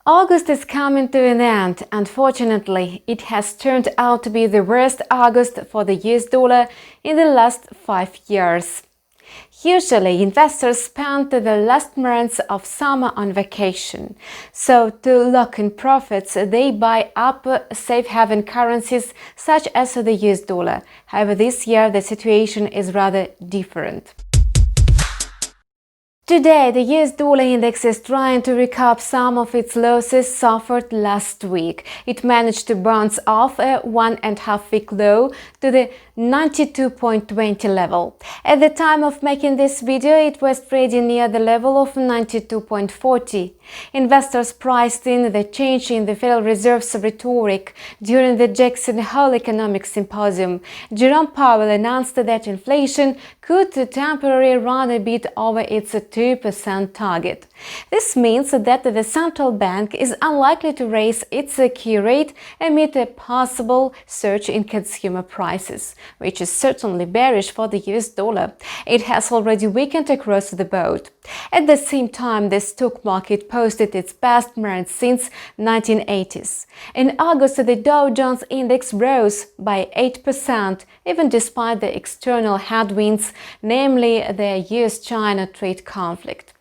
August is coming to an end. Unfortunately, it has turned out to be the worst August for the US dollar in the last 5 years. Usually, investors spend the last months of summer on vacation. So, to lock in profits, they buy up safe haven currencies such as the US dollar. However, this year the situation is rather different. Today, the US dollar index is trying to recoup some of its losses suffered last week. It managed to bounce off a 1.5-week low to the 92.20 level. At the time of making this video, it was trading near the level of 92.40. Investors priced in the change in the Federal Reserve's rhetoric during the Jackson Hole Economic Symposium. Jerome Powell announced that inflation could temporarily run a bit over its 2% target. This means that the central bank is unlikely to raise its key rate amid a possible surge in consumer prices, which is certainly bearish for the US dollar. It has already weakened across the board. At the same time, the stock market posted its best month since 1980s. In August, the Dow Jones index rose by 8%, even despite the external headwinds, namely the US-China trade conflict.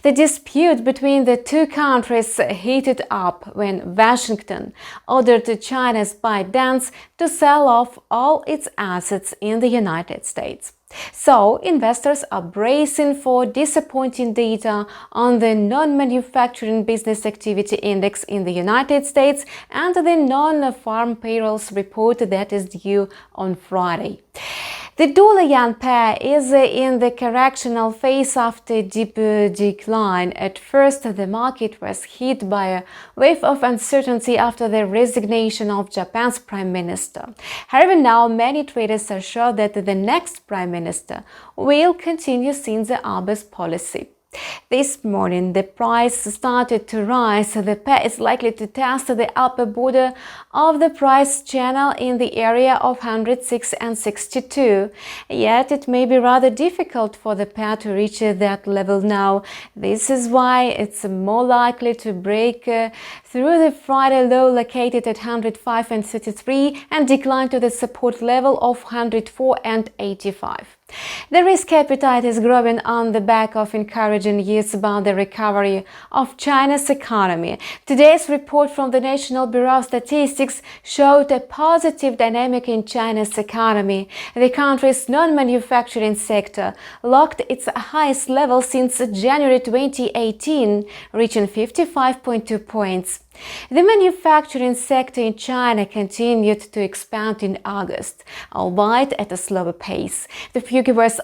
The dispute between the two countries heated up when Washington ordered China's ByteDance to sell off all its assets in the United States. So, investors are bracing for disappointing data on the non-manufacturing business activity index in the United States and the non-farm payrolls report that is due on Friday. The dollar-yen pair is in the correctional phase after a deep decline. At first, the market was hit by a wave of uncertainty after the resignation of Japan's Prime Minister. However, now many traders are sure that the next Prime Minister will continue Shinzo Abe's policy. This morning, the price started to rise. The pair is likely to test the upper border of the price channel in the area of 106.62. Yet, it may be rather difficult for the pair to reach that level now. This is why it's more likely to break through the Friday low located at 105.33 and decline to the support level of 104.85. The risk appetite is growing on the back of encouraging news about the recovery of China's economy. Today's report from the National Bureau of Statistics showed a positive dynamic in China's economy. The country's non-manufacturing sector locked its highest level since January 2018, reaching 55.2 points. The manufacturing sector in China continued to expand in August, albeit at a slower pace. The figure was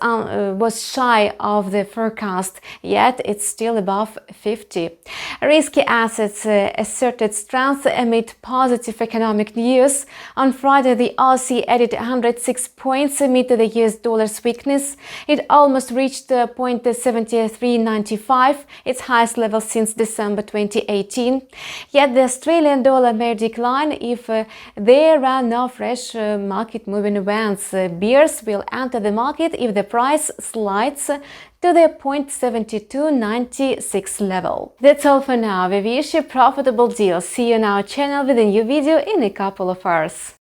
shy of the forecast, yet it's still above 50. Risky assets asserted strength amid positive economic news. On Friday, the Aussie added 106 points amid the US dollar's weakness. It almost reached .7395, its highest level since December 2018. Yet the Australian dollar may decline if there are no fresh market-moving events. Bears will enter the market if the price slides to the .7296 level. That's all for now. We wish you profitable deals. See you on our channel with a new video in a couple of hours.